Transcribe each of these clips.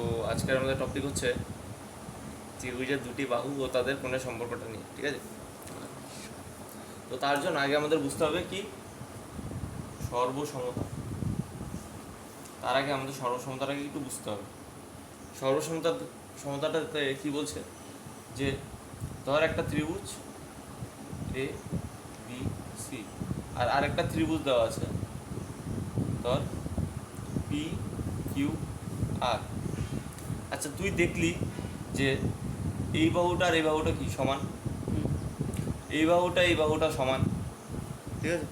তো আজকের আমাদের টপিক হচ্ছে ত্রিভুজের দুটি বাহু ও তাদের কোণের সম্পর্কটা নিয়ে, ঠিক আছে? তো তার জন্য আগে আমাদের বুঝতে হবে কি সর্বসমতা। তার আগে আমাদের সর্বসমতাটাকে একটু বুঝতে হবে। সমতাটাতে কি বলছে যে ধর একটা ত্রিভুজ এ বি সি আর আরেকটা ত্রিভুজ দেওয়া আছে ধর পি কিউ আর। আচ্ছা, তুই দেখলি যে এই বাহুটা আর এই বাহুটা কি সমান, এই বাহুটা সমান, ঠিক আছে?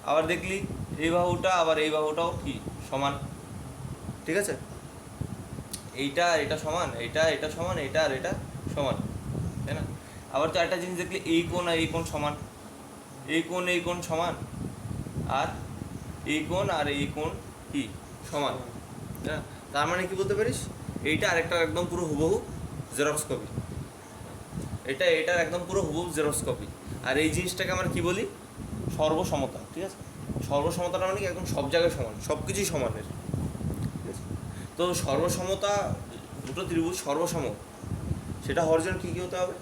আবার দেখলি এই বাহুটা আবার এই বাহুটাও কি সমান, ঠিক আছে? এইটা এটা সমান, এটা সমান, এটা আর এটা সমান, তাই না? আবার তো একটা জিনিস দেখলি এই কোণ আর এই কোণ সমান, এই কোণ সমান, আর এই কোণ কি সমান, তাই না? তার মানে কি বলতে পারিস এইটা আরেকটা একদম পুরো হুবহু জেরক্স কপি, এটার একদম পুরো হুবহু জেরক্স কপি। আর এই জিনিসটাকে আমরা কি বলি সর্বসমতা, ঠিক আছে? সর্বসমতাটা মানে কি একদম সব জায়গায় সমান, সব কিছুই সমানের, ঠিক আছে? তো সর্বসমতা, দুটো ত্রিভুজ সর্বসম, সেটা হওয়ার জন্য কী কী হতে হবে?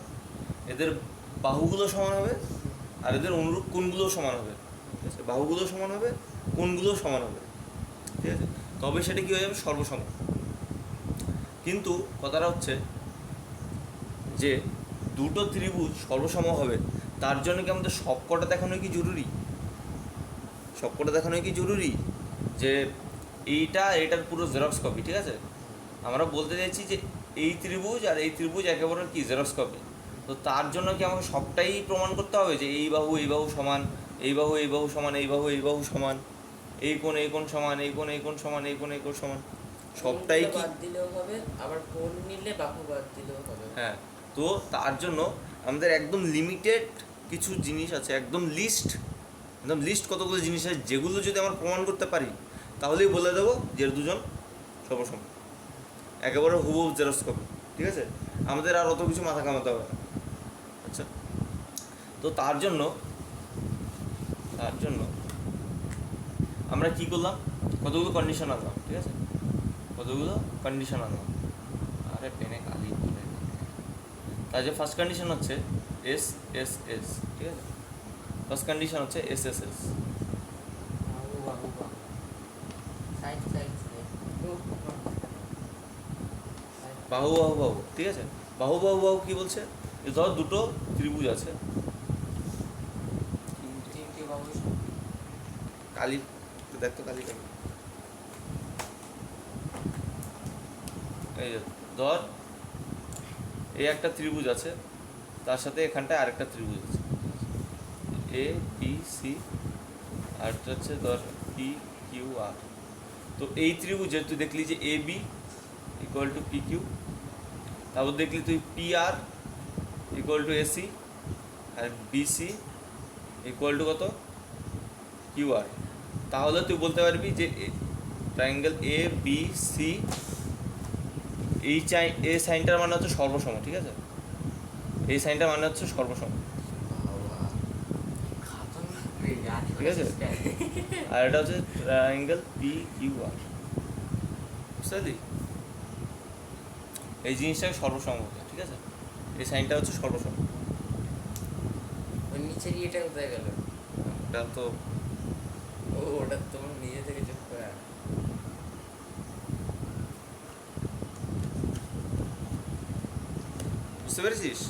এদের বাহুগুলো সমান হবে আর এদের অনুরূপ কোণগুলোও সমান হবে, ঠিক আছে? বাহুগুলো সমান হবে, কোণগুলোও সমান হবে, ঠিক আছে? তবে সেটা কী হয়ে যাবে সর্বসম। কিন্তু কথাটা হচ্ছে যে দুটো ত্রিভুজ সর্বসম হবে তার জন্য কি আমাদের সবকটা দেখানো কি জরুরি? সবকটা দেখানো কি জরুরি যে এটার পুরো জেরক্স কপি, ঠিক আছে? আমরা বলতে চাইছি যে এই ত্রিভুজ আর এই ত্রিভুজ একেবারে কি জেরক্স কপি। তো তার জন্য কি আমাকে সবটাই প্রমাণ করতে হবে যে এই বাহু সমান, এই বাহু সমান, এই বাহু সমান, এই কোণ সমান, এই কোণ সমান, এই কোণ সমান, সবটাই কি বাদ দিলেও হবে, আবার কোণ নিলে বাহু বাদ দিলেও হবে। হ্যাঁ। তো তার জন্য আমাদের একদম লিমিটেড কিছু জিনিস আছে, একদম লিস্ট কতগুলো জিনিস আছে যেগুলো যদি আমরা প্রমাণ করতে পারি তাহলেই বলে দেবো যে দুজন সর্বসম, একেবারে হুবহু জেরক্স কপি, ঠিক আছে? আমাদের আর অত কিছু মাথা কামাতে হবে না। আচ্ছা, তো তার জন্য আমরা কি করলাম, কতগুলো কন্ডিশন আনলাম, ঠিক আছে? কতগুলো কন্ডিশন আনলাম, আরে পেনে কালি বলে। তার যে ফার্স্ট কন্ডিশন হচ্ছে এস এস এস, ঠিক আছে? ফার্স্ট কন্ডিশন হচ্ছে এস এস এস, বাহু বাহু বাহু সাইড সাইড বাহু, ঠিক আছে? বাহু কি বলছে? ধর দুটো ত্রিভুজ আছে, তিনটে বাহু কালি দেখতো কালিটা, এই যে ধর এই একটা ত্রিভুজ আছে, তার সাথে এখানটায় আরেকটা ত্রিভুজ আছে, এ বি সি, আরেকটা হচ্ছে ধর পি কিউ আর। তো এই ত্রিভুজের তুই দেখলি যে A B equal to P Q, তারপর দেখলি তুই P R equal to AC, আর বিসি ইকুয়াল টু কত কিউ আর। তাহলে তুই বলতে পারবি যে ট্রায়াঙ্গেল এ বি সি এই সাইনটার মানে হচ্ছে সর্বসম, ঠিক আছে? এই সাইনটার মানে হচ্ছে সর্বসম, ঠিক আছে? আর এটা হচ্ছে ট্রায়াঙ্গেল পি কিউ আর, বুঝতে পারলি? এই জিনিসটাকে সর্বসম বলে, ঠিক আছে? এই সাইনটা হচ্ছে সর্বসম। ওই নিচের ইয়েটা কোথায় গেল? এটা তো ওটা তোমার নিজে থেকে যোগ করা। বুঝতে পেরেছিস?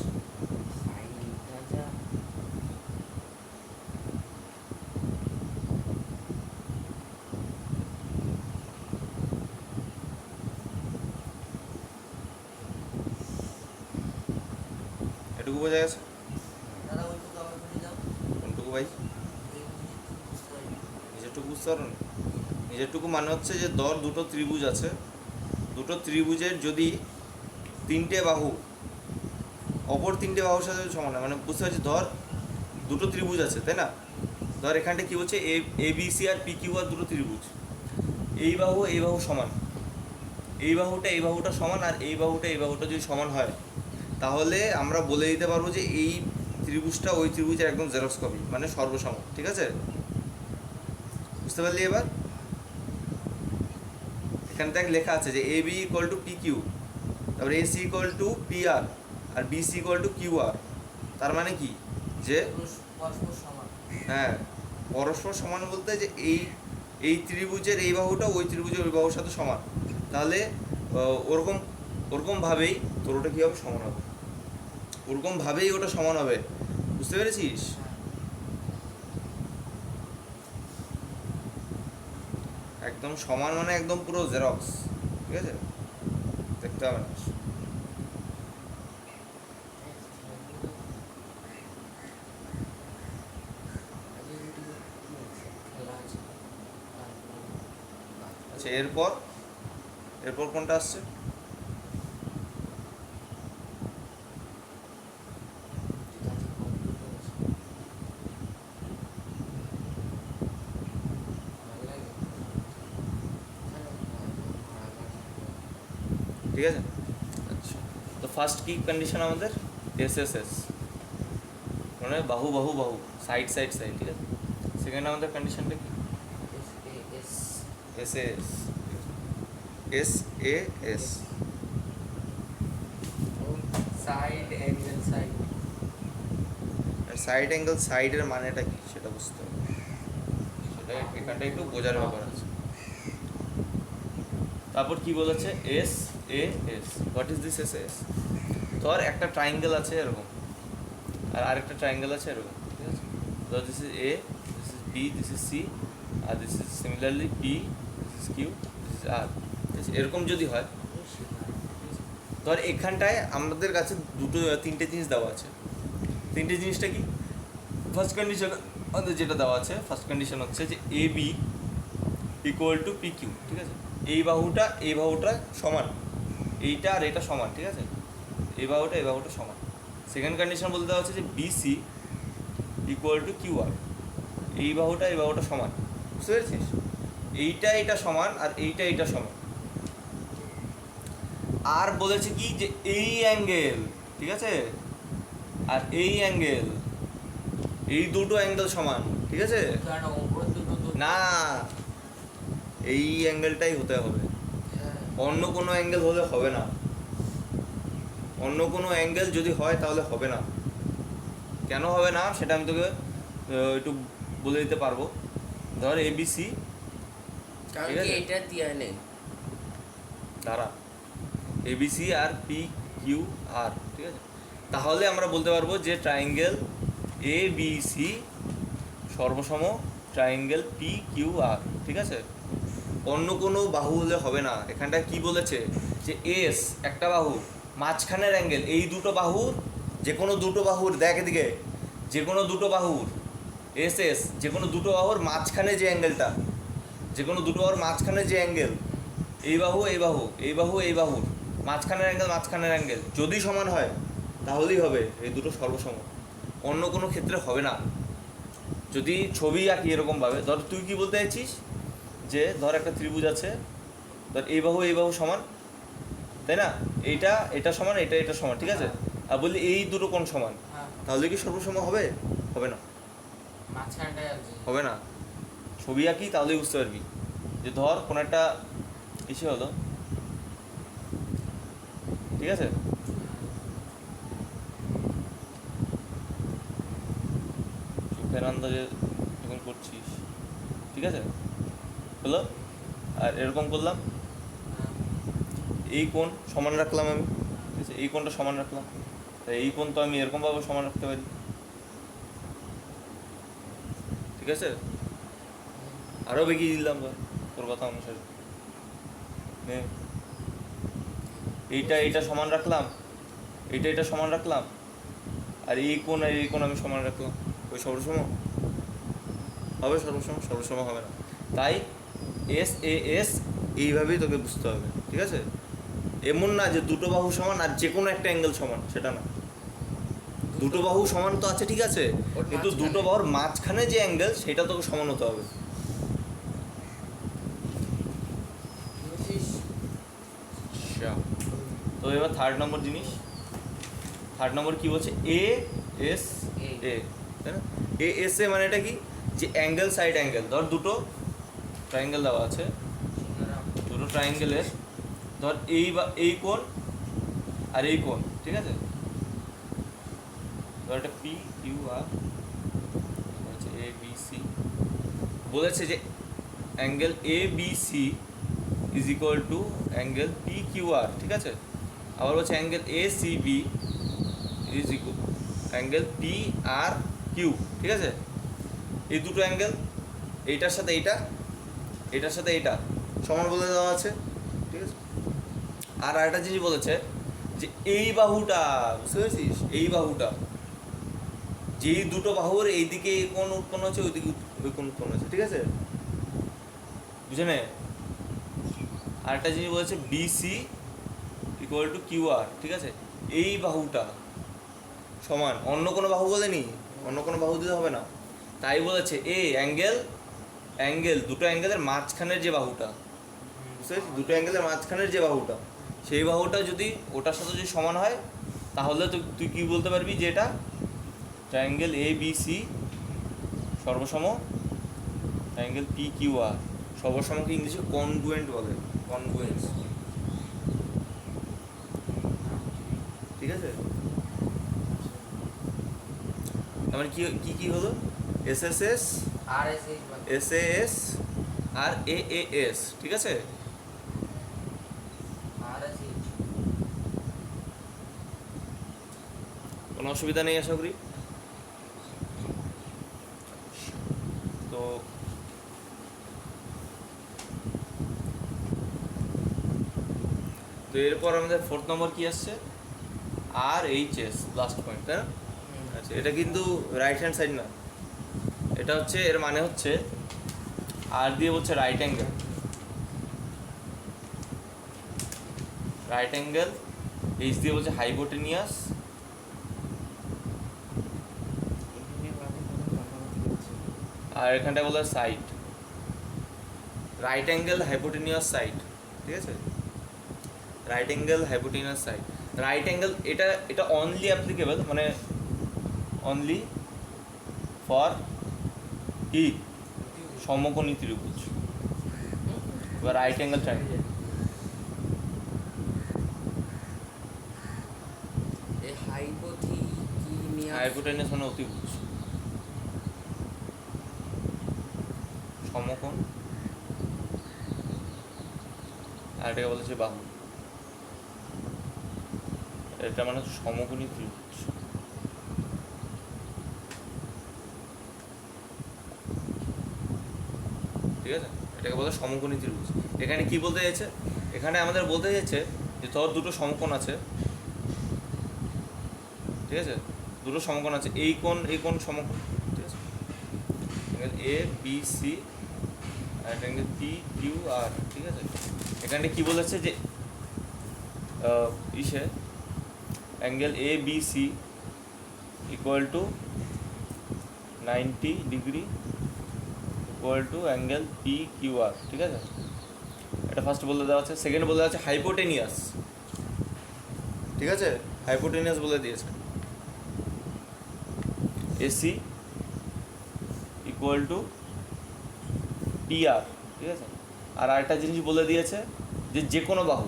এটুকু বোঝা গেছে? কোনটুকু ভাই? নিজেরটুকু বুঝতে পারো না? নিজেরটুকু মানে হচ্ছে যে ধর দুটো ত্রিভুজ আছে, দুটো ত্রিভুজের যদি তিনটে বাহু অপর তিনটে বাহুর সাথে সমান হয়, মানে বুঝতে পারছি ধর দুটো ত্রিভুজ আছে, তাই না? ধর এখানটা কী হচ্ছে A B C R P Q R দুটো ত্রিভুজ, এই বাহু সমান, এই বাহুটা সমান, আর এই বাহুটা যদি সমান হয় তাহলে আমরা বলে দিতে পারবো যে এই ত্রিভুজটা ওই ত্রিভুজের একদম জেরক্স কপি, মানে সর্বসম, ঠিক আছে? বুঝতে পারলি এবার? এখানে দেখ লেখা আছে যে A B equal to P Q, তারপরে AC equal to P R, আর BC equal to Q R. তার মানে কি যে পরস্পর সমান। হ্যাঁ, পরস্পর সমান বলতে যে এই ত্রিভুজের এই বাহুটা ওই ত্রিভুজের ওই বাহুর সাথে সমান, তাহলে ওরকমভাবেই তোর ওটা কী হবে, সমান হবে, ওরকমভাবেই ওটা সমান হবে। বুঝতে পেরেছিস? একদম সমান মানে একদম পুরো জেরক্স, ঠিক আছে, দেখতে হবে না। আচ্ছা, এরপর কোনটা আসছে? ঠিক আছে, আচ্ছা, তো ফার্স্ট কি কন্ডিশন আমাদের? এস এস এস, মানে বাহু বাহু বাহু, সাইড সাইড সাইড, ঠিক আছে। সেকেন্ড আমাদের কন্ডিশনটা কি? S S, S A S, side angle side. Side angle সাইডের মানেটা কি সেটা বুঝতে হবে, সেটা এখানটা একটু বোঝার ব্যাপার আছে। তারপর কি বলেছে? S A S. What is this S S? ধর একটা ট্রাইঙ্গেল আছে এরকম, আর আরেকটা ট্রাইঙ্গেল আছে এরকম, ঠিক আছে। ধর this is A, this is B, this is C, আর this is similarly P, this is Q, this is R. এরকম যদি হয়, ধর এখানটায় আমাদের কাছে তিনটে জিনিস দেওয়া আছে। তিনটে জিনিসটা কি? ফার্স্ট কন্ডিশন আমাদের যেটা দেওয়া আছে, ফার্স্ট কন্ডিশন হচ্ছে যে A B equal to P Q, ঠিক আছে। এই বাহুটা সমান, এইটা আর এটা সমান, ঠিক আছে। এই বাহুটা সমান। সেকেন্ড কন্ডিশন বলতে দেওয়া হচ্ছে যে বিসি ইকুয়াল টু কিউ আর, এই বাহুটা সমান। বুঝতে পেরেছিস? এইটা সমান, আর এইটা সমান। আর বলেছে কি যে এই অ্যাঙ্গেল, ঠিক আছে, আর এই অ্যাঙ্গেল, এই দুটো অ্যাঙ্গেল সমান, ঠিক আছে। না, এই অ্যাঙ্গেলটাই হতে হবে, অন্য কোনো অ্যাঙ্গেল হলে হবে না। অন্য কোনো অ্যাঙ্গেল যদি হয় তাহলে হবে না। কেন হবে না সেটা আমি তোকে একটু বলে দিতে পারবো। ধর এবিসি, ঠিক আছে, এটা দিয়া নেই দাঁড়া, এবিসি আর পি কিউ আর, ঠিক আছে। তাহলে আমরা বলতে পারবো যে ট্রাইঙ্গেল এ বি সি সর্বসম ট্রাইঙ্গেল পি কিউ আর, ঠিক আছে। অন্য কোনো বাহু হলে হবে না। এখানটা কি বলেছে যে এস একটা বাহু, মাঝখানের অ্যাঙ্গেল, এই দুটো বাহুর যে কোনো দুটো বাহুর, দেখ এদিকে, যে কোনো দুটো বাহুর এস এস, যে কোনো দুটো বাহুর মাঝখানে যে অ্যাঙ্গেলটা, যে কোনো দুটো বাহুর মাঝখানে যে অ্যাঙ্গেল, এই বাহু এই বাহু, এই বাহু এই বাহুর মাঝখানের অ্যাঙ্গেল যদি সমান হয় তাহলেই হবে এই দুটো সর্বসম। অন্য কোনো ক্ষেত্রে হবে না। যদি ছবি আঁকি এরকমভাবে, ধর তুই কি বলতে চাইছিস যে ধর একটা ত্রিভুজ আছে, ধর এই বাহু সমান, তাই না, এটা সমান, এটা সমান, ঠিক আছে। আর বললি এই দুটো কোণ সমান, তাহলে কি সর্বসম হবে? হবে না, হবে না। ছবি আঁকি তাহলেই বুঝতে পারবি যে ধর কোনো একটা ইসে হলো, ঠিক আছে, চোখের আন্দাজে যখন করছিস, ঠিক আছে, হলো, আর এরকম করলাম, এই কোণ সমান রাখলাম আমি, ঠিক আছে, এই কোণটা সমান রাখলাম, তাই এই কোণ তো আমি এরকমভাবে সমান রাখতে পারি, ঠিক আছে। আরও বেগিয়ে দিলাম তোর কথা অনুসারে, এইটা সমান রাখলাম, এটা সমান রাখলাম, আর এই কোণ আমি সমান রাখলাম, ওই সর্বসম হবে? সর্বসম হবে না। তাই এস এ এস এইভাবেই তোকে বুঝতে হবে, ঠিক আছে। এমন না যে দুটো বাহু সমান আর যে কোনো একটা অ্যাঙ্গেল সমান, সেটা না। দুটো বাহু সমান তো আছে, ঠিক আছে, কিন্তু দুটো বাহুর মাঝখানে যে অ্যাঙ্গেল সেটা তোকে সমান হতে হবে। তো এবার থার্ড নম্বর কি বলছে? এ এস এ, তাই না? এ এস এ মানে এটা কি? যে অ্যাঙ্গেল সাইড অ্যাঙ্গেল, ধর দুটো ট্রায়াঙ্গেল দেওয়া আছে, দুটো ট্রায়াঙ্গেলের ধর এই বা এই কোণ আর এই কোণ, ঠিক আছে? ধর এটা পি কিউ আর হচ্ছে এ বি সি, বলেছে যে angle A B C is equal to angle P Q R, ঠিক আছে? আবার বলছে angle A C B is equal angle P R Q, ঠিক আছে? এই দুটো অ্যাঙ্গেল, এইটার সাথে এইটা, এটার সাথে এইটা সমান বলে দেওয়া আছে, ঠিক আছে? আর আরেকটা জিনিস বলেছে যে এই বাহুটা, বুঝতে পেরেছিস? এই বাহুটা, যেই দুটো বাহুর এইদিকে এই কোণ উৎপন্ন হচ্ছে, ওইদিকে ওই কোণ উৎপন্ন হচ্ছে, ঠিক আছে? বুঝে নে। আরেকটা জিনিস বলেছে BC equal to Q R, ঠিক আছে? এই বাহুটা সমান, অন্য কোনো বাহু বলেনি, অন্য কোনো বাহু দিতে হবে না। তাই বলেছে এ অ্যাঙ্গেল দুটো অ্যাঙ্গেলের মাঝখানের যে বাহুটা, বুঝতে পেরেছিস? দুটো অ্যাঙ্গেলের মাঝখানের যে বাহুটা, সেই বাহুটা যদি ওটার সাথে যদি সমান হয়, তাহলে তুই কী বলতে পারবি যে এটা ট্রায়াঙ্গেল এ বি সি সর্বসম ট্রায়াঙ্গেল পি কিউ আর। সর্বসমকে ইংলিশে কনগ্রুয়েন্ট বলে, কনগ্রুয়েন্স, ঠিক আছে? আমার কি কি কি হলো? এস এস এস, আর S H S A S আর এ এ এস, ঠিক আছে? আর এস এইচ কোনো অসুবিধা নেই আশা করি। তো তো এরপর আমাদের 4th নম্বর কি আসছে? আর এইচ এস, লাস্ট পয়েন্ট, তাই না? আচ্ছা, এটা কিন্তু রাইট হ্যান্ড সাইড না, এটা হচ্ছে, এর মানে হচ্ছে আর দিয়ে বলছে right angle, right angle, H দিয়ে বলছে হাইপোটেনিয়াস, আর এখানটায় বলা side, right angle hypotenuse side, ঠিক আছে? Right angle hypotenuse side, right angle এটা এটা অনলি অ্যাপ্লিকেবল, মানে অনলি ফর ই সমকোণী ত্রিভুজ বা রাইট অ্যাঙ্গেল ট্রায়াঙ্গেল। এই হাইপোটেনিয়াস মানে অতিভুজ, সমকোণ, আর এটাকে বলেছে বাহু। এটা মানে সমকোণী ত্রিভুজ, ঠিক আছে? এটাকে বলে সমকোণী ত্রিভুজ। এখানে কি বলতে চাইছে? এখানে আমাদের বলতে চাইছে যে ধর দুটো সমকোণ আছে, ঠিক আছে? দুটো সমকোণ আছে, এই কোণ সমকোণ, ঠিক আছে? এ বি সি আর অ্যাঙ্গেল পি কিউ আর, ঠিক আছে? এখানে কি বলেছে যে ইসে angle A B C equal to 90 degree equal to angle P Q R, ঠিক আছে? এটা ফার্স্ট বলে দেওয়া আছে। সেকেন্ড বলে দেওয়া আছে হাইপোটেনিয়াস, ঠিক আছে? হাইপোটেনিয়াস বলে দিয়েছে AC equal to P R, ঠিক আছে? আর আরেকটা জিনিস বলে দিয়েছে যে যে কোনো বাহু,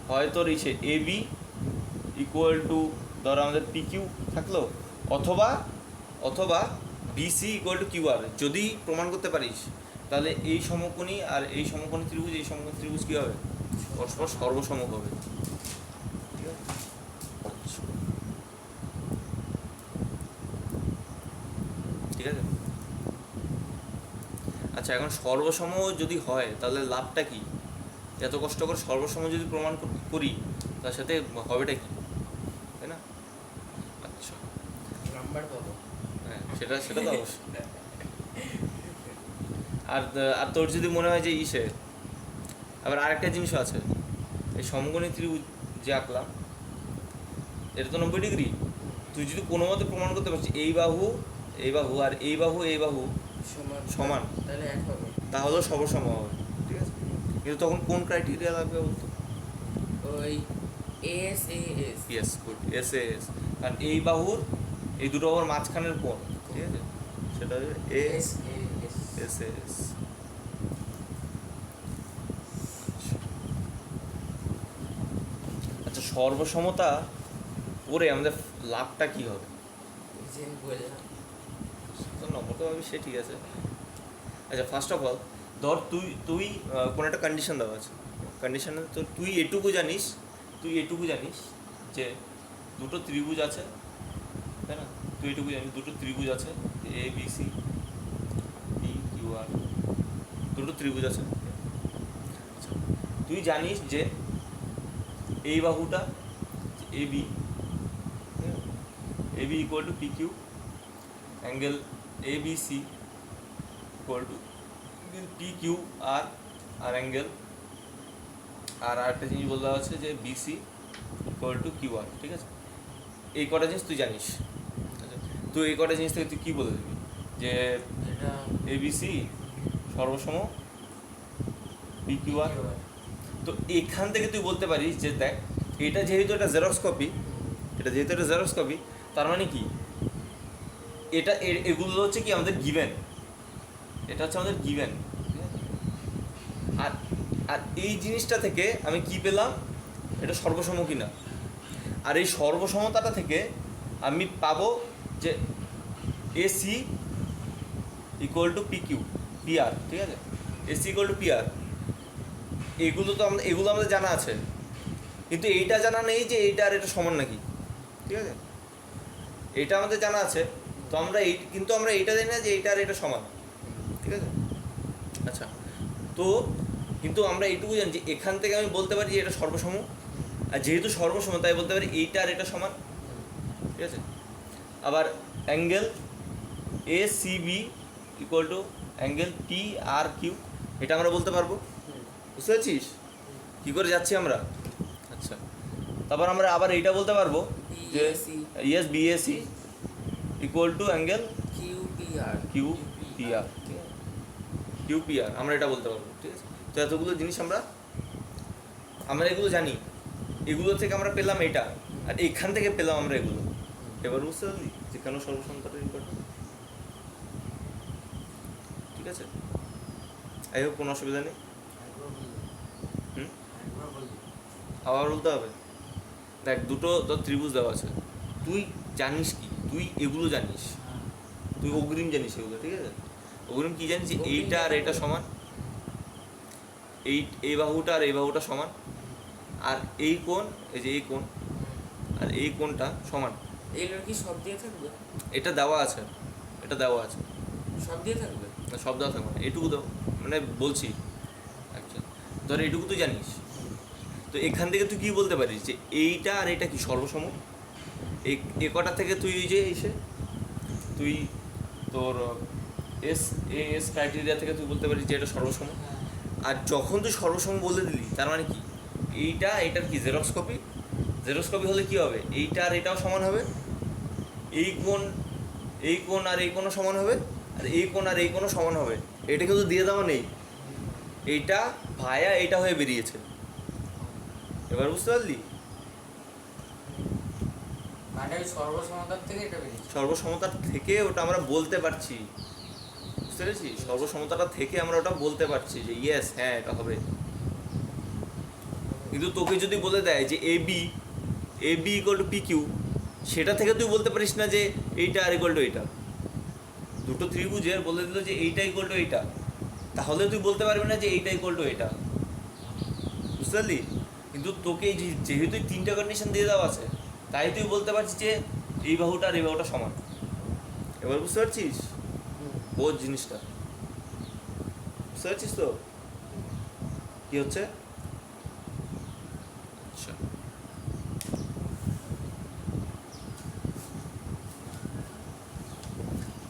হয়তো ইসে এ বি ইকুয়াল টু ধরো আমাদের পি কিউ থাকলো, অথবা অথবা বিসি ইকুয়াল টু কিউ আর। যদি প্রমাণ করতে পারিস তাহলে এই সমকোণী আর এই সমকোণী ত্রিভুজ, এই সমকোণী ত্রিভুজ কী হবে? পরস্পর সর্বসম হবে, ঠিক আছে? ঠিক আছে, আচ্ছা, এখন সর্বসম যদি হয় তাহলে লাভটা কি? এত কষ্ট করে সর্বসম যদি প্রমাণ করি, তার সাথে হবেটা কি, তাই না? আচ্ছা, নাম্বার পাবো। হ্যাঁ, সেটা সেটা তো অবশ্যই। আর আর তোর যদি মনে হয় যে ইসে আবার আরেকটা জিনিসও আছে, এই সমকোণী ত্রিভুজ যে আঁকলাম, এটা তো 90 ডিগ্রি। তুই যদি কোনো মতে প্রমাণ করতে পারছিস এই বাহু আর এই বাহু সমান, তাহলে এক হবে, তাহলেও সর্বসম হবে, ঠিক আছে? কিন্তু তখন কোন ক্রাইটেরিয়া লাগবে বলতো? ওই S A S yes, good, S A S. কারণ এই বাহুর এই দুটো বাহুর মাঝখানের কোণ, ঠিক আছে? সেটা হচ্ছে S S A S S A S. আচ্ছা, সর্বসমতা পরে আমাদের লাভটা কি হবে? যে বললাম তো নম্বরটা ভাবি সে ঠিক আছে। আচ্ছা, ফার্স্ট অফ অল ধর তুই তুই কোনো একটা কন্ডিশন দেওয়া আছে, কন্ডিশনে তো তুই এটুকু জানিস যে দুটো ত্রিভুজ আছে, তাই না? তুই এটুকু জানিস দুটো ত্রিভুজ আছে, A B C, P Q R, দুটো ত্রিভুজ আছে। আচ্ছা, তুই জানিস যে এই বাহুটা A B, A B equal to P Q, angle A B C equal to P Q R, আর অ্যাঙ্গেল আর আরেকটা জিনিস বলা আছে যে BC equal to Q R, ঠিক আছে? এই কটা জিনিস তুই জানিস। আচ্ছা, তুই এই কটা জিনিস থেকে তুই কী বলে দিবি? যে এটা এবিসি সর্বসম পি কিউ আর। তো এখান থেকে তুই বলতে পারিস যে দেখ, এটা যেহেতু একটা জেরক্স কপি, তার মানে কি এটা এগুলো হচ্ছে কি আমাদের গিভেন, এটা হচ্ছে আমাদের গিভেন। আর আর এই জিনিসটা থেকে আমি কি পেলাম? এটা সর্বসম কিনা। আর এই সর্বসমতাটা থেকে আমি পাবো যে AC equal to P Q P R, ঠিক আছে? AC equal to P R, এগুলো আমাদের জানা আছে, কিন্তু এইটা জানা নেই যে এইটা আর এটা সমান নাকি, ঠিক আছে? এটা আমাদের জানা আছে, তো আমরা এইটা জানি না যে এইটা আর এটা সমান, ঠিক আছে? আচ্ছা, তো কিন্তু আমরা এইটুকু জানি যে এখান থেকে আমি বলতে পারি যে এটা সর্বসম, আর যেহেতু সর্বসম তাই বলতে পারি এইটা আর এটা সমান, ঠিক আছে? আবার angle A C B equal to angle T R Q, এটা আমরা বলতে পারবো। বুঝতে পারছিস কী করে যাচ্ছি আমরা? আচ্ছা, তারপর আমরা আবার এইটা বলতে পারবো যে yes BAC equal to angle Q P R Q P R, ঠিক আছে? কিউ পি আর আমরা এটা বলতে পারবো, ঠিক আছে? তো এতগুলো জিনিস আমরা এগুলো জানি, এগুলো থেকে আমরা পেলাম এটা, আর এখান থেকে পেলাম আমরা এগুলো। এবার বুঝতে পারলি যে কেন সর্বসমতাটা ইম্পর্টেন্ট, ঠিক আছে? আই হোপ কোনো অসুবিধা নেই। আবার বলতে হবে। দেখ, দুটো তোর ত্রিভুজ দেওয়া আছে, তুই জানিস কি? তুই এগুলো জানিস, তুই অগ্রিম জানিস এগুলো, ঠিক আছে? অগ্রিম কি জানিস? এইটা আর এটা সমান, এই বাহুটা আর এই বাহুটা সমান, আর এই কোণ, এই যে এই কোণ আর এই কোণটা সমান। এগুলোর কি সব দিয়ে থাকবে? এটা দেওয়া আছে, সব দিয়ে থাকবে? না, সব দেওয়া থাকবে না, এটুকু দাও, মানে বলছি অ্যাকচুয়ালি ধর এইটুকু তুই জানিস। তো এখান থেকে তুই কী বলতে পারিস যে এইটা আর এটা কি সর্বসম? এ কটা থেকে তুই তুই তোর এস ক্রাইটেরিয়া থেকে তুই বলতে পারিস যে এটা সর্বসম। আর যখন তুই সর্বসম বলে দিলি, তার মানে কি এটার কি জেরক্স কপি হলে কি হবে? এইটা আর এটাও সমান হবে, এই কোণ আর এই কোণও সমান হবে, আর এই কোণ আর এই কোণও সমান হবে। এটা কিন্তু দিয়ে দেওয়া নেই, এইটা ভায়া এটা হয়ে বেরিয়েছে। এবার বুঝতে পারলি? মানে ওই সর্বসমতার থেকে এটা বেরিয়েছে। সর্বসমতার থেকে ওটা আমরা বলতে পারছি, বুঝতে পেরেছি? সর্বসমতাটা থেকে আমরা ওটা বলতে পারছি যে ইয়েস, হ্যাঁ এটা হবে। কিন্তু তোকে যদি বলে দেয় যে A B equal to P Q, সেটা থেকে তুই বলতে পারিস না যে এইটা আর ইকুয়াল টু এইটা। দুটো ত্রিভুজের বলে দিল যে এইটা ইকুয়াল টু এইটা, তাহলে তুই বলতে পারবি না যে এইটা ইকুয়াল টু এইটা, বুঝতে পারলি? কিন্তু তোকে যেহেতু তিনটা কন্ডিশন দিয়ে দেওয়া আছে, তাই তুই বলতে পারছিস যে এই বাহুটা আর এই বাহুটা সমান। এবার বুঝতে পারছিস বোঝ জিনিসটা? বুঝতে পারছিস তো কি হচ্ছে? আচ্ছা,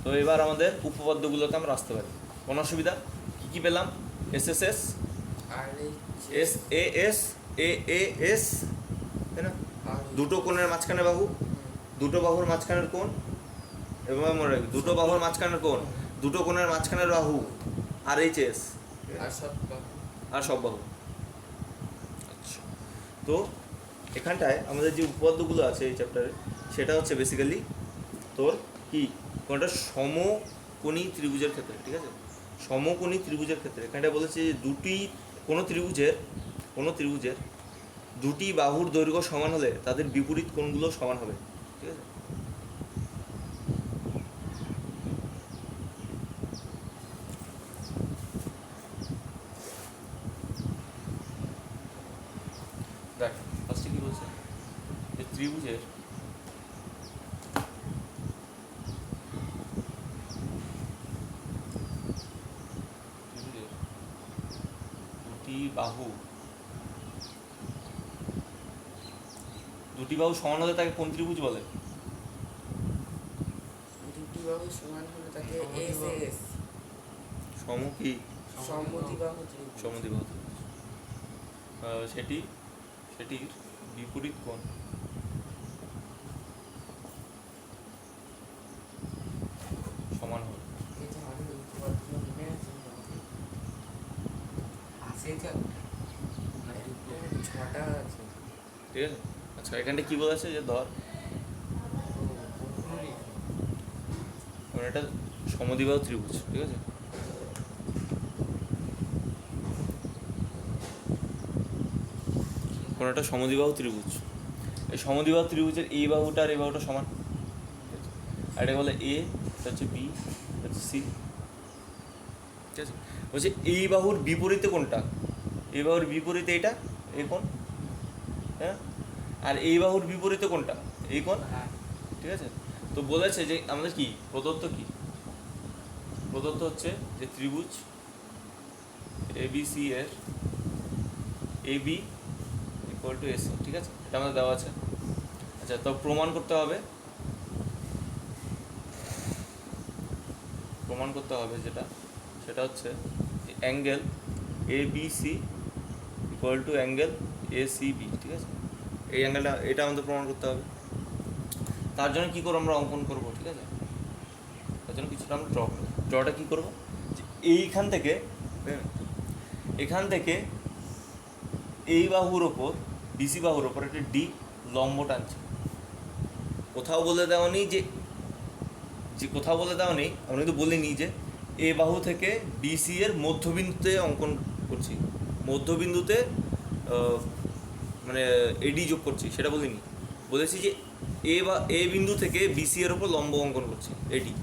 তো এবার আমাদের উপপাদ্যগুলোতে আমরা আসতে পারি। কোনো অসুবিধা? কী কী পেলাম? এস এস এস, আর S A S, A A S, তাই না? দুটো কোণের মাঝখানে বাহু, দুটো বাহুর মাঝখানের কোণ, এবং মনে রাখবি দুটো বাহুর মাঝখানের কোণ, দুটো কোণের মাঝখানের বাহু, আর এইচ এস, আর সব বাহু। আচ্ছা, তো এখানটায় আমাদের যে উপপাদ্যগুলো আছে এই চ্যাপ্টারে, সেটা হচ্ছে বেসিক্যালি তোর কি কোনটা সমকোণী ত্রিভুজের ক্ষেত্রে, ঠিক আছে? সমকোণী ত্রিভুজের ক্ষেত্রে এখানটায় বলেছে যে কোনো ত্রিভুজের দুটি বাহুর দৈর্ঘ্য সমান হলে তাদের বিপরীত কোণগুলো সমান হবে, ঠিক আছে? দেখ ফার্স্টে কি বলছে, যে ত্রিভুজের দুটি বাহু সমান হলে তাকে কোন ত্রিভুজ বলে? দুটি বাহু সমান হলে তাকে এস এস সমকি সমদ্বিবাহু ত্রিভুজ। সমদ্বিবাহু ত্রিভুজ। সেটির বিপরীত কোণ সমান হবে। এই যে আমাদের উপপাদ্য মনে আছে না? আছে তো মানে ছটা আছে। ঠিক আছে, আচ্ছা এখানটা কি বলেছে, যে ধর এটা সমদ্বিবাহু ত্রিভুজ, ঠিক আছে? কোনো একটা সমদ্বিবাহু ত্রিভুজ, এই সমদ্বিবাহু ত্রিভুজের এই বাহুটা আর এই বাহুটা সমান, আর এটা বলে এ, এটা হচ্ছে বি, এটা হচ্ছে সি, ঠিক আছে? বলছে এই বাহুর বিপরীতে কোনটা, এই বাহুর বিপরীতে এটা, এই কোণ, হ্যাঁ, আর এই বাহুর বিপরীতে কোনটা, এই কোণ, ঠিক আছে? তো বলেছে যে আমাদের কি প্রদত্ত, হচ্ছে যে ত্রিভুজ এবিসি এর এবি ইকুয়াল টু এসি, ঠিক আছে? এটা আমাদের দেওয়া আছে। আচ্ছা, তো প্রমাণ করতে হবে সেটা হচ্ছে angle ABC equal to angle ACB, ঠিক আছে? এই অ্যাঙ্গেলটা, এটা আমাদের প্রমাণ করতে হবে। তার জন্য কী করবো, আমরা অঙ্কন করবো, ঠিক আছে? তার জন্য কিছুটা আমরা ড্রটা কী করবো, এইখান থেকে এই বাহুর ওপর, বিসি বাহুর ওপর একটা ডি লম্ব টানছে। কোথাও বলে দেওয়া নেই, আমরা কিন্তু বলিনি যে এ বাহু থেকে বিসি এর মধ্যবিন্দুতে অঙ্কন করছি, মধ্যবিন্দুতে মানে এডি যোগ করছি, সেটা বলিনি। বলেছি যে এ বিন্দু থেকে বিসি এর ওপর লম্ব অঙ্কন করছি, এডি।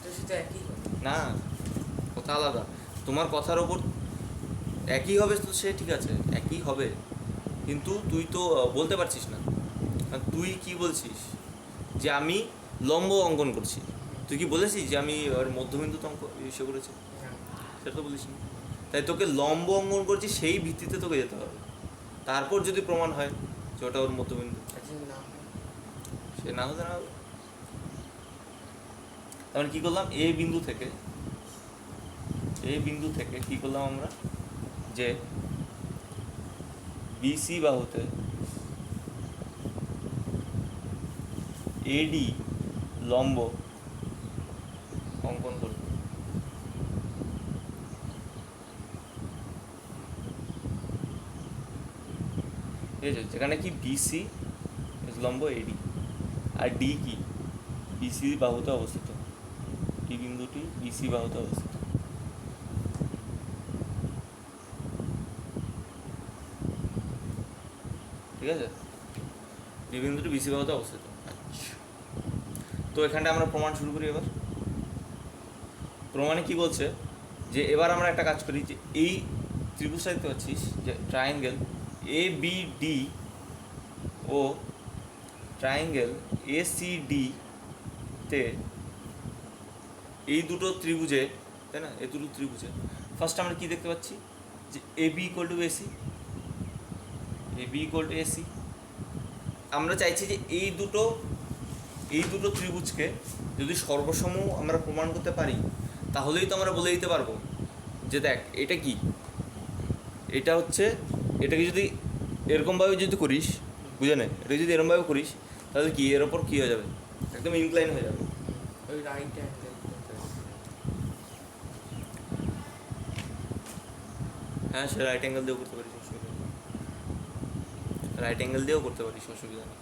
তো সেটা একই না, কথা আলাদা। তোমার কথার ওপর একই হবে তো সে ঠিক আছে, একই হবে, কিন্তু তুই তো বলতে পারছিস না। তুই কি বলছিস, যে আমি লম্ব অঙ্কন করছি, তুই কি বলেছিস যে আমি ওর মধ্যবিন্দুতে ইসে করেছি? সেটা তো বলিস না। তাই তোকে লম্ব অঙ্কন করছি, সেই ভিত্তিতে তোকে যেতে হবে। তারপর যদি প্রমাণ হয় যে ওটা ওর মধ্যবিন্দু, সে না হলে না হবে। তারপরে কী করলাম, এই বিন্দু থেকে কী করলাম আমরা, যে বিসি বাহুতে এডি লম্ব অঙ্কন করব। ঠিক আছে, যেখানে কি বিসি লম্ব এডি, আর ডি কি বিসি বাহুতে অবস্থিত, ডি বিন্দুটি বিসি বাহুতে অবস্থিত। ঠিক আছে, ডি বিন্দুটি বিসি বাহুতে অবস্থিত। আচ্ছা, তো এখানটা আমরা প্রমাণ শুরু করি। এবার প্রমাণে কি বলছে, যে এবার আমরা একটা কাজ করি, যে এই ত্রিভুজটা দেখতে পাচ্ছিস, যে ট্রায়াঙ্গেল এ বি ডি ও ট্রায়াঙ্গেল এ সি ডি তে, এই দুটো ত্রিভুজে, তাই না, এই দুটো ত্রিভুজে ফার্স্ট আমরা কি দেখতে পাচ্ছি, যে A B equal to AC, আমরা চাইছি যে এই দুটো ত্রিভুজকে যদি সর্বসম আমরা প্রমাণ করতে পারি, তাহলেই তো আমরা বলে দিতে পারবো যে দেখ এটা কি, এটা হচ্ছে, এটাকে যদি এরকমভাবে যদি করিস, বুঝে নে, এটা যদি এরকমভাবে করিস, তাহলে কি এর ওপর কী হয়ে যাবে, একদম ইনক্লাইন হয়ে যাবে। ওই রাইট অ্যাঙ্গেল, হ্যাঁ, সে রাইট অ্যাঙ্গেল দিয়েও করতে পারিস, অসুবিধা নেই, রাইট অ্যাঙ্গেল দিয়েও করতে পারিস, অসুবিধা নেই।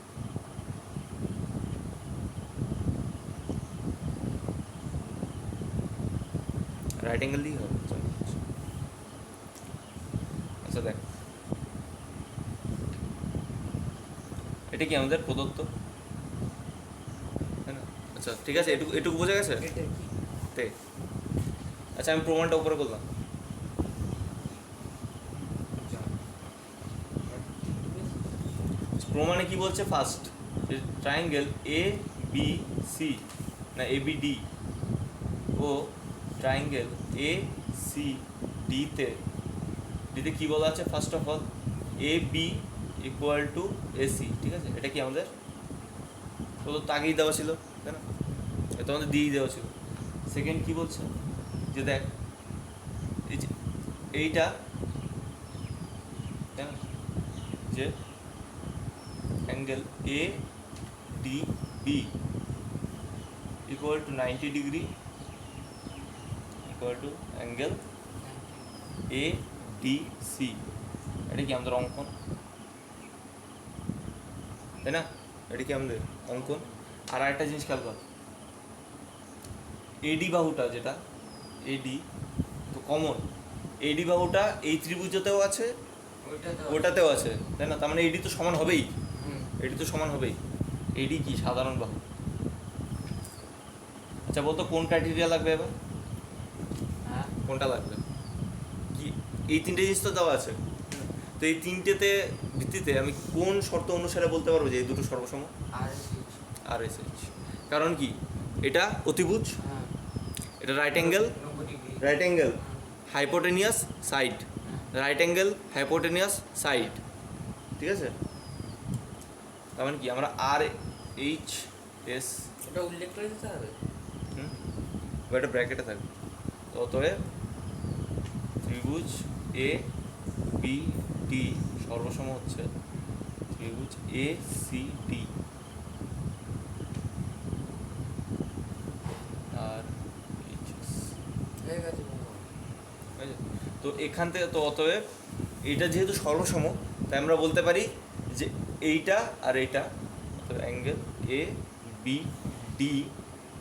রাইট অ্যাঙ্গেল দিয়েই হবে। আচ্ছা দেখ, এটা কি আমাদের প্রদত্ত, তাই না? আচ্ছা ঠিক আছে, এটুকু এটুকু বোঝা গেছে। এটা কি? ঠিক। আচ্ছা আমি প্রমাণটা উপরে করলাম। প্রমাণে কি বলছে, first triangle A B C না এ বি ডি ও ট্রায়াঙ্গেল এ সি ডিতে কী বলা আছে, first of all A B equal to AC, ঠিক আছে? এটা কি আমাদের প্রদত্ত আগেই দেওয়া ছিল, তাই না? এটা আমাদের দিয়েই দেওয়া ছিল। সেকেন্ড কি বলছে, যে দেখ এই যে এইটা, তাই না, যে angle A D B equal to 90 degree equal to angle A D C. এটা কি আমাদের অঙ্কন, তাই না? এটা কি আমাদের অঙ্কন। আর একটা জিনিস খেয়াল কর, এডি বাহুটা যেটা এডি তো কমন, এডি বাহুটা এই ত্রিভুজতেও আছে ওটাতেও আছে, তাই না? তার মানে এডি তো সমান হবেই, এডি তো সমান হবেই। এডি কি সাধারণ বাহু। আচ্ছা বলতো কোন ক্রাইটেরিয়া লাগবে এবার, কোনটা লাগবে? কি এই তিনটে জিনিস তো দেওয়া আছে, তো এই তিনটেতে ভিত্তিতে আমি কোন শর্ত অনুসারে বলতে পারবো যে এই দুটো সর্বসম? আর এস এইচ। কারণ কি, এটা অতিভুজ, এটা right angle hypotenuse side, right angle hypotenuse side, ঠিক আছে? তার মানে কি আমরা আর এইচ এস ওটা উল্লেখ করে দিতে হবে। এটা ব্র্যাকেটে থাকবে। তো অতএব ত্রিভুজ এ বি ডি সর্বসম হচ্ছে ত্রিভুজ A C D R H S. হয়ে গেছে বাবা। তো এখান থেকে তো অতএব এইটা যেহেতু সর্বসম, তাই আমরা বলতে পারি যে এইটা আর এইটা angle A B D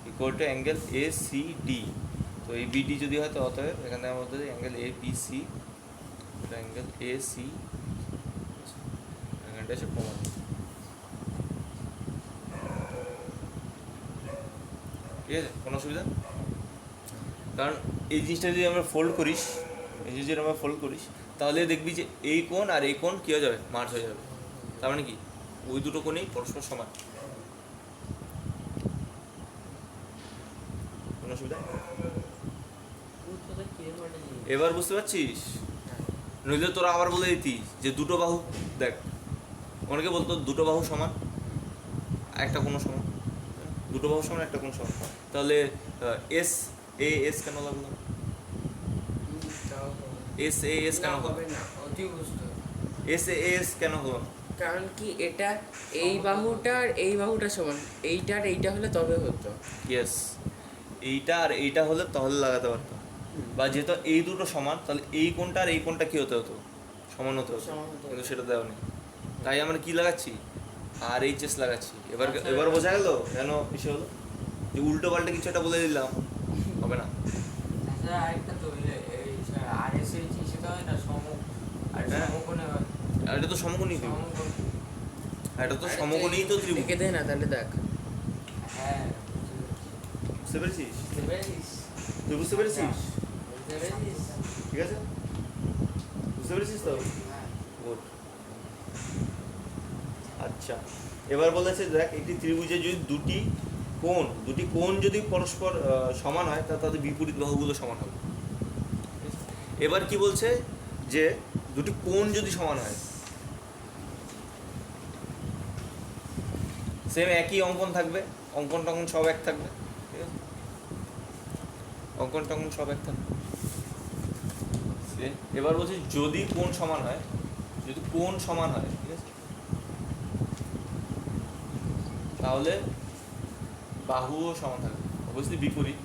equal to angle A C D. তো এই বিডি যদি হয় তো অতএব এখান থেকে আমরা বলতে পারি angle A B C, angle A C, অ্যাঙ্গেলটা হচ্ছে প্রমাণ। ঠিক আছে, কোনো অসুবিধা? কারণ এই জিনিসটা যদি আমরা ফোল্ড করিস, এই জিনিস যদি আমরা ফোল্ড করিস তাহলে দেখবি যে এই কোণ আর এই কোণ কী হয়ে যাবে, মার্জ হয়ে যাবে। তার মানে কি ওই দুটো কোণেই পরস্পর সমান। কোনো অসুবিধা? এবার বুঝতে পারছিস? নইলে তোরা আবার বলে দিতিস যে দুটো বাহু, দেখ অনেকে বলতো দুটো বাহু সমান একটা কোনো সমান, দুটো বাহু সমান একটা কোনো সমান, তাহলে এস এ এস কেন লাগলো, এস এ এস কেন হবে না? অতি বুঝতে এস এ এস কেন হলো না? কারণ কি এটা এই বাহুটা আর এই বাহুটা সমান, এইটা আর এইটা হলে তবে হতো। ইয়েস, এইটা আর এইটা হলে তাহলে লাগাতে পারতো, বা যেহেতু এই দুটো সমান তাহলে এই কোণটা আর এই কোণটা কী হতে হতো, সমান হতে হতো, সমান হতে হতো। কিন্তু সেটা দেওয়া নেই। তাই আমরা কি লাগাচ্ছি, আর এইচ এস লাগাচ্ছি। এবার বোঝা গেল কেন বিষয় হলো, যে উল্টো পাল্টা কিছু একটা বলে দিলাম হবে না। আরেকটা তো আর এস এইচ সেটা হয় না, আর হ্যাঁ। সমকোণে হয়। আর এটা তো সমকোণী, সমকোণ। এটা তো সমকোণীই তো ত্রিভুজ। লিখে দে না তাহলে দেখ। হ্যাঁ, বুঝতে পেরেছিস? বুঝতে পেরেছিস? তুই বুঝতে পেরেছিস? বুঝতে পেরেছিস? ঠিক আছে, বুঝতে পেরেছিস তো? হ্যাঁ। গুড। আচ্ছা এবার বলেছে দেখ একটি ত্রিভুজে যদি দুটি কোণ যদি পরস্পর সমান হয় তা তাদের বিপরীত বাহুগুলো সমান হবে। এবার কি বলছে, যে দুটি কোণ যদি সমান হয়, সেম একই অঙ্কন থাকবে, অঙ্কন টঙ্কন সব এক থাকবে, ঠিক আছে? অঙ্কন টঙ্কন সব এক থাকবে। এবার বলছি যদি কোণ সমান হয়, যদি কোণ সমান হয়, ঠিক আছে, তাহলে বাহুও সমান থাকবে, অবশ্যই বিপরীত।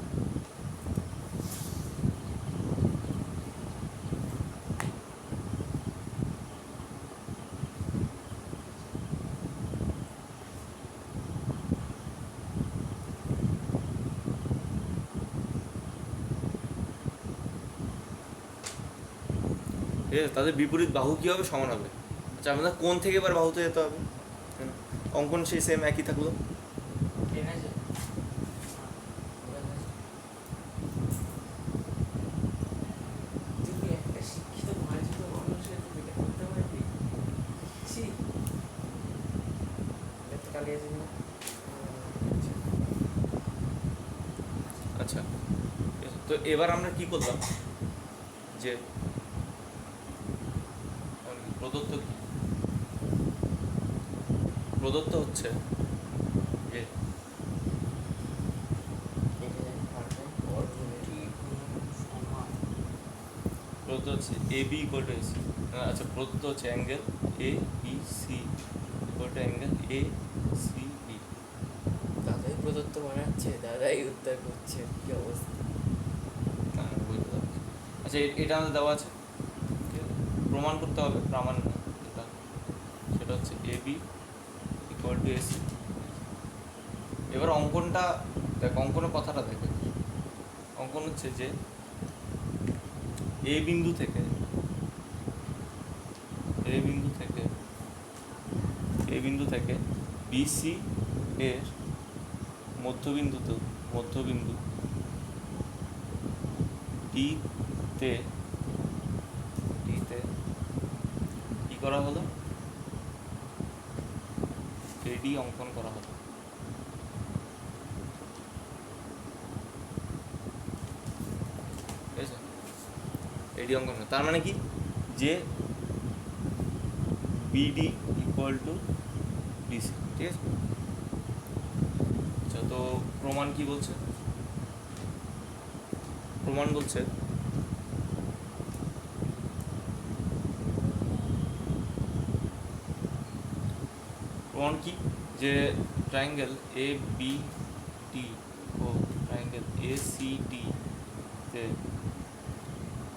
ঠিক ঠিক আছে, তাদের বিপরীত বাহু কী হবে, সমান হবে। আচ্ছা আমাদের কোণ থেকে এবার বাহুতে যেতে হবে, তাই না? অঙ্কন সেই সেম একই থাকলো। ঠিক আছে তুই একটা শিক্ষিত মার্জিত মানুষের তুই এটা করতে পারবি? ছি, এটা তো কালিয়া ছিল না। আচ্ছা ঠিক আছে, তো এবার আমরা কি করলাম যে প্রদত্ত কি, প্রদত্ত হচ্ছে যে এটা জানি পারবে অর্ধেক। সমান প্রদত্ত হচ্ছে A B equal to AC. আচ্ছা প্রদত্ত হচ্ছে angle A B C equal to angle A C B. দাদাই প্রদত্ত বানাচ্ছে, দাদাই উত্তর করছে, কি অবস্থা। আচ্ছা এটা আমাদের দেওয়া আছে, ঠিক আছে? প্রমাণ করতে হবে, প্রামাণ্য যেটা সেটা হচ্ছে A B equal to AC. এবার অঙ্কনটা দেখ, অঙ্কনের কথাটা দেখে, অঙ্কন হচ্ছে যে এ বিন্দু থেকে এ বিন্দু থেকে এ বিন্দু থেকে বিসি এর মধ্যবিন্দু ডিতে কি করা হলো, এডি অঙ্কন করা হলো। ঠিক আছে, এডি অঙ্কন হলো। তার মানে কি, যে বিডি ইকুয়াল টু ডিসি। ঠিক আছে, আচ্ছা তো প্রমাণ কি বলছে, প্রমাণ বলছে প্রমাণ কি, যে ট্রায়াঙ্গেল এ বি টি ও ট্রায়াঙ্গেল এ সি টি তে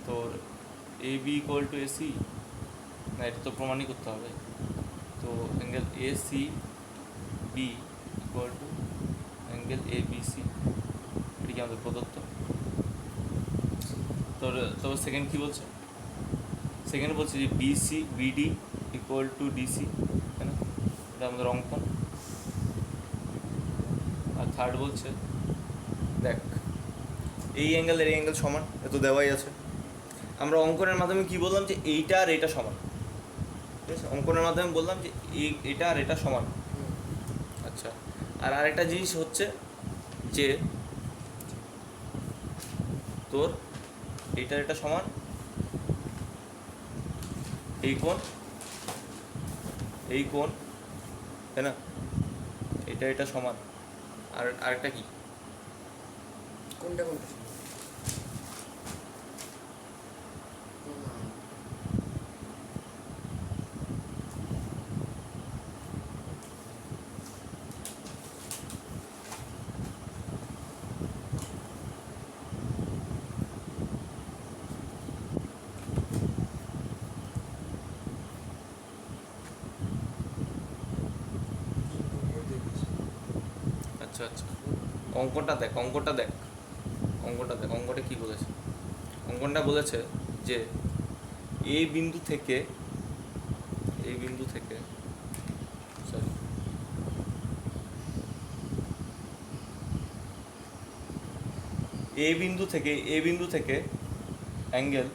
তোর A B equal to AC, না এটা তো প্রমাণই করতে হবে। তো angle A C B equal to angle A B C, এটা কি আমাদের প্রদত্ত। তোর সেকেন্ড কী বলছে, সেকেন্ড বলছে যে BC BD equal to DC, তাই না, এটা আমাদের অঙ্কন। আর থার্ড বলছে দেখ এই অ্যাঙ্গেল এর অ্যাঙ্গেল সমান, এ তো দেওয়াই আছে। আমরা অঙ্কনের মাধ্যমে কি বললাম, যে এইটা আর এটা সমান। ঠিক আছে, অঙ্কনের মাধ্যমে বললাম যে এটা আর এটা সমান। আচ্ছা, আর আরেকটা জিনিস হচ্ছে যে তোর এইটার এটা সমান, এই কোণ, তাই না, এটা সমান। আর আরেকটা কি, কোনটা কোনটা? আচ্ছা আচ্ছা অঙ্কটা দেখ, অঙ্কটা কি বলেছে, অঙ্কনটা বলেছে যে এই বিন্দু থেকে সরি এ বিন্দু থেকে অ্যাঙ্গেল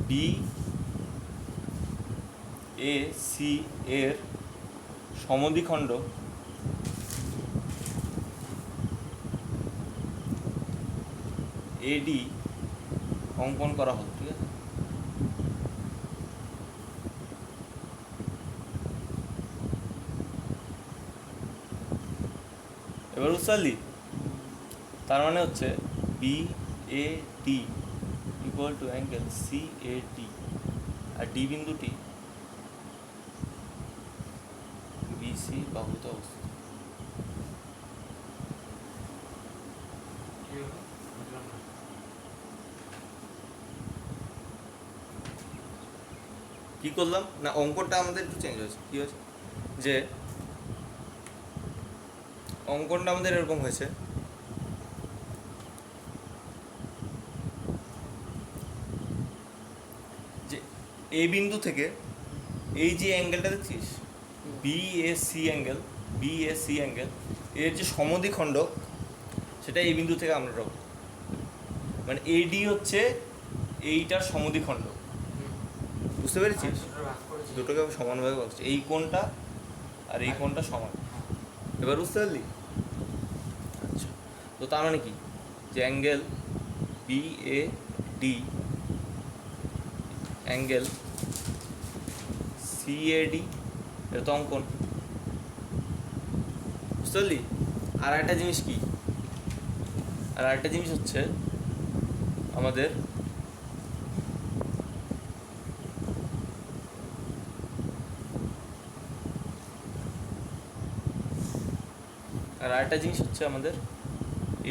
বি এ সি এর সমদ্বিখণ্ড এডি অঙ্কন করা হলো। ঠিক আছে, এবার বুঝতে পারলি, তার মানে হচ্ছে B A D equal to angle C A D, আর ডি বিন্দুটি বিসি বাহুতে অবস্থিত। কি হলো বুঝলাম না কি করলাম না, অঙ্কনটা আমাদের একটু চেঞ্জ হয়েছে। কি হয়েছে, যে অঙ্কনটা আমাদের এরকম হয়েছে, যে এ বিন্দু থেকে এই যে অ্যাঙ্গেলটা দেখছিস বিএসি অ্যাঙ্গেল, বিএসি অ্যাঙ্গেল এর যে সমদ্বিখণ্ডক সেটা এই বিন্দু থেকে আমরা পাবো। মানে এডি হচ্ছে এইটার সমদ্বিখণ্ডক, বুঝতে পেরেছিস? দুটোকে আমি সমানভাবে ভাবছি, এই কোণটা আর এই কোণটা সমান। এবার বুঝতে পারলি? আচ্ছা, তো তার মানে কি যে অ্যাঙ্গেল বিএডি অ্যাঙ্গেল সিএডি এটা তো অঙ্কন, বুঝতে পারলি? আর একটা জিনিস কি, আর একটা জিনিস হচ্ছে আমাদের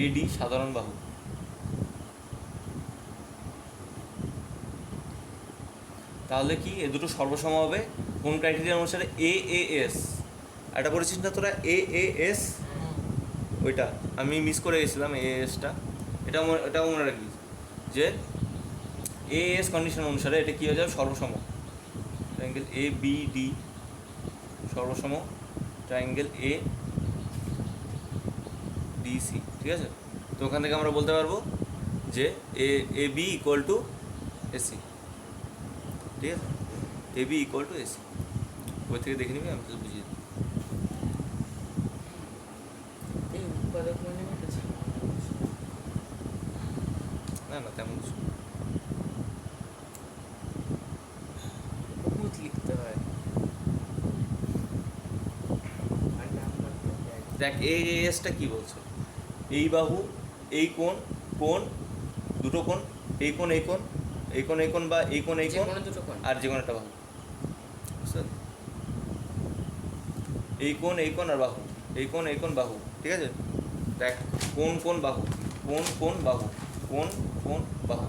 এডি সাধারণ বাহু। তাহলে কি এ দুটো সর্বসম হবে কোন ক্রাইটেরিয়া অনুসারে? এ এস, এটা বলেছিস না তোরা এ এস, ওইটা আমি মিস করে গেছিলাম এ এসটা, এটাও মনে রাখিস যে এ এস কন্ডিশন অনুসারে এটা কী হয়ে যাবে? সর্বসম। ট্রায়াঙ্গেল এ বি ডি সর্বসম ট্রায়াঙ্গেল এ ডিসি, ঠিক আছে? তো ওখান থেকে আমরা বলতে পারবো যে A B equal to AC, ঠিক আছে? A B equal to AC, ওই থেকে দেখে নিবি, আমি তো বুঝিয়ে দিই। এই উৎপাদক মানে একটা ছিল। না না তেমন কিছু। বহুত লিখতে হয়। আর নাম্বার তো দেয়। দেখ এ এসটা কী বলছে? এই বাহু, এই কোণ, কোণ দুটো কোণ, এই কোণ এই কোণ, এই কোণ এই কোণ, বা এই কোণ এই যে কোণ, কোনো দুটো কোণ। আর যে কোনো একটা বাহু, বুঝতে? এই কোণ এই কোণ আর বাহু, এই কোণ এই কোণ বাহু, ঠিক আছে? দেখ কোণ কোণ বাহু, কোণ কোণ বাহু, কোণ কোণ বাহু,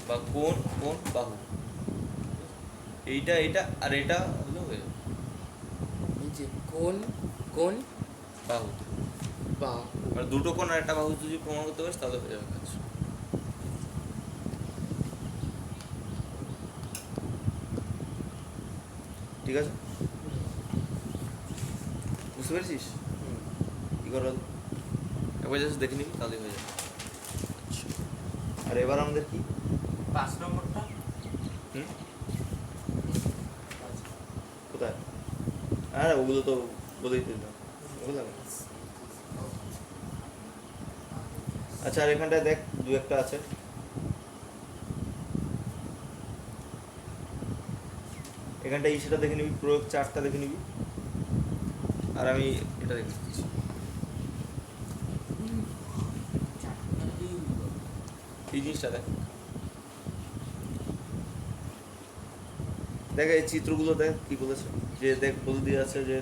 বা কোণ কোণ বাহু, এইটা এটা আর এটা হলো হয়ে যাবে এই যে কোণ কোণ বাহু। বা আর দুটো কোণ আর একটা বাহু যদি প্রমাণ করতে পারিস তাহলে হয়ে যাবে কাজ। ঠিক আছে, বুঝতে পেরেছিস কী করা হলো? একবার জাস্ট দেখে নিবি তাহলে হয়ে যাবে। আচ্ছা, আর এবার আমাদের কি? 5 নম্বরটা হুম, কোথায়? হ্যাঁ ওগুলো তো বলেই দিলাম, ওগুলো না। আচ্ছা, আর এখানটায় দেখ দু একটা আছে, এখানটায় সেটা দেখে নিবি, প্রয়োগ 4টা দেখে নিবি, আর আমি এটা দেখে দিচ্ছি। এই জিনিসটা দেখ, দেখ এই চিত্রগুলো দেখ কি বলেছে, যে দেখ বলে দিয়ে আছে যে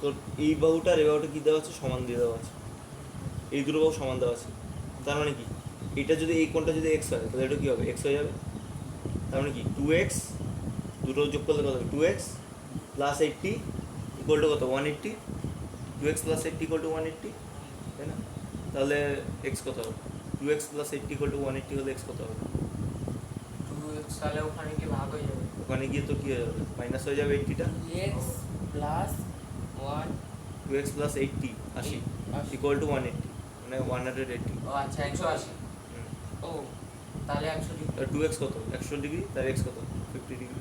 তোর এই বাহুটার এই বাহুটা কী দেওয়া আছে? সমান দিয়ে দেওয়া আছে, এই দুটো বাহু সমান দেওয়া আছে। তার মানে কি এটা যদি এই কোণটা যদি এক্স হয় তাহলে এটা কী হবে? এক্স হয়ে যাবে। তার মানে কি 2x, দুটো যোগ করলে কত হবে? 2x প্লাস 80 ইকুয়াল টু কত? 180। 2x প্লাস 80 ইকুয়াল টু 180, তাই না? তাহলে এক্স কত হবে? 2x প্লাস 80 ইকুয়াল টু 180 হলে এক্স কত হবে? 2x, তাহলে ওখানে কি ভাগ হয়ে যাবে? ওখানে গিয়ে তো কী হয়ে যাবে? মাইনাস হয়ে যাবে 80টা। x plus 1 2x plus 80 80 equal to 180, মানে 180। ও আচ্ছা 180। ও তাহলে 100 ডিগ্রি। 2x কত? 100 ডিগ্রি, তার x কত? 50 ডিগ্রি।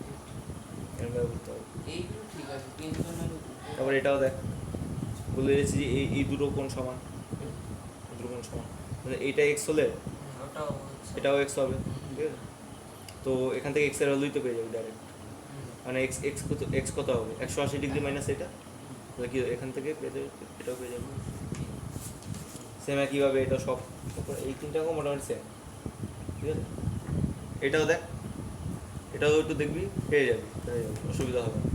এরকম করতে হবে। এইগুলো ঠিক আছে তিনজনের তারপর এটাও দেখ, বলে দিয়েছি যে এই দুটো কোণ সমান, এই দুটো কোণ সমান, মানে এইটা এক্স হলে ওটাও হচ্ছে। এটাও এক্স হবে, ঠিক আছে? তো এখান থেকে এক্সের ভ্যালুই তো পেয়ে যাবে ডাইরেক্ট, মানে এক্স কত হবে? 180 ডিগ্রি মাইনাস এটা, তাহলে কি এখান থেকে পেয়ে যাবে, এটাও পেয়ে যাবে সেম একইভাবে। এটা সব এই তিনটাকেও মোটামুটি সেম, ঠিক আছে? এটাও দেখ, এটাও একটু দেখবি, পেয়ে যাবি, অসুবিধা হবে না।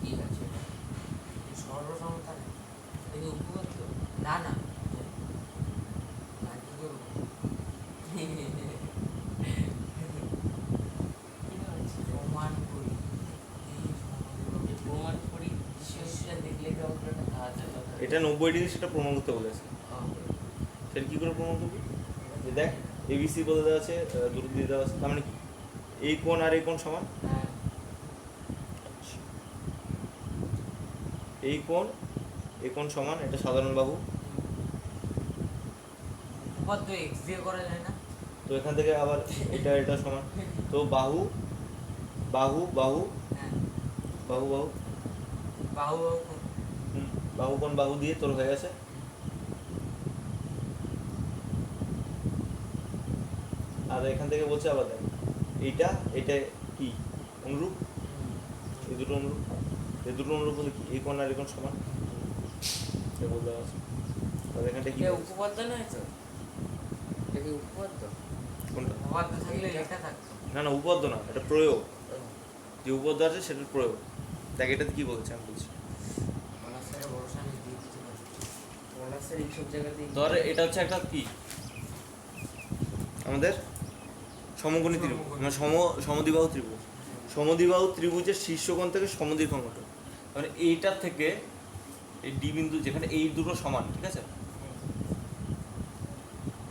কি আছে সর্বসমতা এই উপপাদ্য না না আর কি করবো? প্রমাণ করি এই প্রমাণ করি সেটা দেখলে তো অঙ্কটা খাওয়াতে হবে। এটা 90 ডিগ্রি, সেটা প্রমাণ করতে বলেছে। সেটা কী করে প্রমাণ করবি? যে দেখ এবিসি বলে দেওয়া আছে, দুটো দিয়ে দেওয়া আছে, তার মানে কি এই কোণ আর এই কোণ সমান, হ্যাঁ এই কোণ সমান, এটা সাধারণ বাহু। উপপাদ্য এক্স দিয়ে করা যায় না? তো এখান থেকে আবার এটা সমান, তো বাহু বাহু বাহু হ্যাঁ বাহু বাহু বাহু বাহু কোণ। বাহু কোণ বাহু দিয়ে তোর হয়ে গেছে। আর এখান থেকে বলছে আবার দেখ এইটা এটা কি অনুরূপ, এই দুটো অনুরূপ, এই দুটো অনুরূপ হলে কি এই কোণ আর এই কোণ সমান, এটা বলে দেওয়া আছে। তাহলে এখানটা কি এটা উপপাদ্য নয় তো, এটা কি উপপাদ্য? কোনটা? উপপাদ্য থাকলে লেখা থাকতো। না না উপপাদ্য না, এটা প্রয়োগ, যে উপপাদ্য আছে সেটার প্রয়োগ। দেখ এটাতে কি বলছে আমি বলছি, আমার স্যার ভরসা নেই, দিয়ে দিতে পারে। অনার্সের এইসব জায়গাতেই ধর এটা হচ্ছে একটা কি আমাদের সমকোণী ত্রিভুজ, মানে সমদ্বিবাহু ত্রিভুজ। সমদ্বিবাহু ত্রিভুজের শীর্ষকোণ থেকে সমদ্বিখণ্ডক, মানে এইটা থেকে এই ডি বিন্দু যেখানে এই দুটো সমান, ঠিক আছে,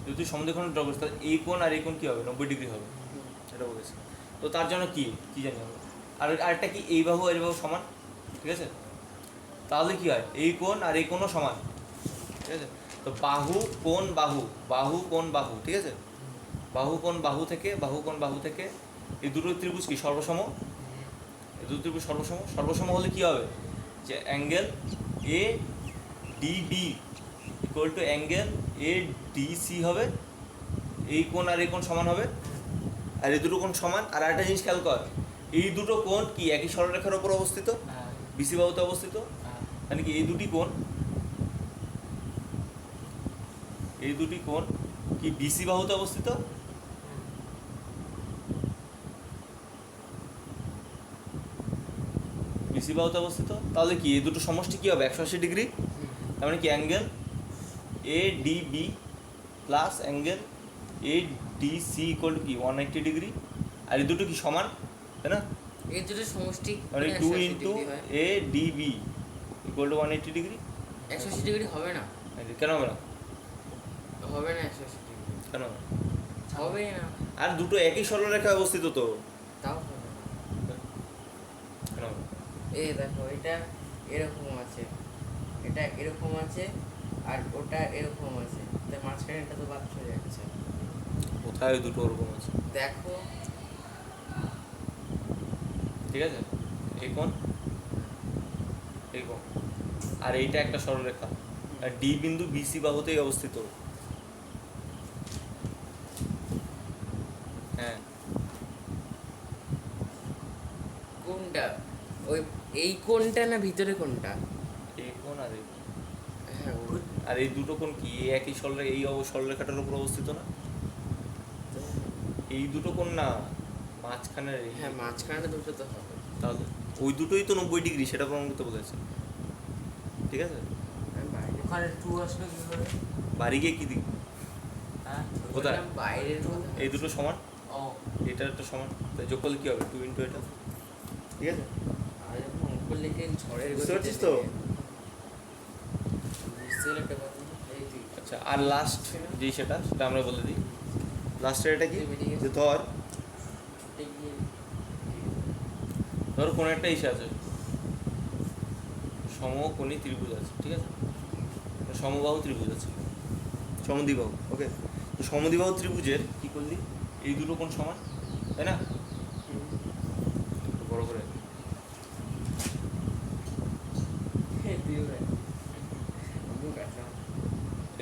যদি সমদ্বিখণ্ড ড্র করিস তাহলে এই কোণ আর এই কোণ কি হবে, 90 ডিগ্রি হবে, এটা বলেছে। তো তার জন্য কি কি জানি আমরা, আর আরেকটা কি এই বাহু আর এই বাহু সমান, ঠিক আছে, তাহলে কি হয় এই কোণ আর এই কোণও সমান, ঠিক আছে। তো বাহু কোণ বাহু, বাহু কোণ বাহু, ঠিক আছে, বাহু কোণ বাহু থেকে এই দুটো ত্রিভুজ কি সর্বসম, এই দুটো ত্রিভুজ সর্বসম হলে কি হবে, যে angle A DB equal to angle A DC হবে, এই কোণ আর এই কোণ সমান হবে, আর এই দুটো কোণ সমান। আর একটা জিনিস খেয়াল কর, এই দুটো কোণ কি একই সরলরেখার ওপর অবস্থিত, হ্যাঁ বিসি বাহুতে অবস্থিত, হ্যাঁ মানে কি এই দুটি কোণ কি বিসি বাহুতে অবস্থিত, বিসি বাহুতে অবস্থিত, তাহলে কি এই দুটো সমষ্টি কি হবে 180 ডিগ্রি, তার মানে কি angle A DB plus angle A DC equal to কি 180 ডিগ্রি, আর এই দুটো কি সমান, তাই না, এই দুটো সমষ্টি মানে 2 into A DB equal to 180 degree. 180 degree হবে না, কেন হবে না, হবে না 180 ডিগ্রি, কেন হবে না? হবে না, আর দুটো একই সরলরেখায় অবস্থিত তো, তাও হবে না। কেন হবে না? এই দেখো এটা এরকম আছে, এটা এরকম আছে, আর ওটা এরকম আছে, তার মাঝখানে এটা তো বাদ চলে যাচ্ছে। কোথায় দুটো ওরকম আছে, দেখো ঠিক আছে, এই কোণ আর এইটা একটা সরলরেখা, আর ডি বিন্দু বিসি বাহুতেই অবস্থিত, হ্যাঁ কোনটা, ওই এই কোনটা না ভিতরে কোনটা? এই কোণ আর এই কোণ। হ্যাঁ আর এই দুটো কোণ কি এই একই সরলরেখা, এই সরলরেখাটার উপর অবস্থিত না, এই দুটো কোণ না, মাঝখানের হ্যাঁ মাঝখানে দুটো তো হবে। তাহলে ওই দুটোই তো 90 ডিগ্রি, সেটা প্রমাণ করতে বলেছে, ঠিক আছে। আমি বাইরে ওখানে টু আসলো কি করে? বাড়ি গিয়ে কি দিক, হ্যাঁ কোথায়? বললাম বাইরের কথা। এই দুটো সমান, ও এটা একটা সমান, তাই যোগ করলে কি হবে 2 ইন্টু এটা, ঠিক আছে। আর যখন অঙ্ক লিখে ঝড়ের বুঝতে গতিতে পারছিস তো? লিখে। বুঝতে গেলে একটা কথা, এই তুই আচ্ছা আর লাস্ট যেই সেটা আমরা বলে দিই, লাস্টের এটা কি, যে ধর কোনো একটা ইসে আছে, সমকোণী ত্রিভুজ আছে, ঠিক আছে, সমবাহু ত্রিভুজ আছে, সমদ্বিবাহু, ওকে। তো সমদ্বিবাহু ত্রিভুজের কি করলি, এই দুটো কোণ সমান, তাই না, বড় করে তুই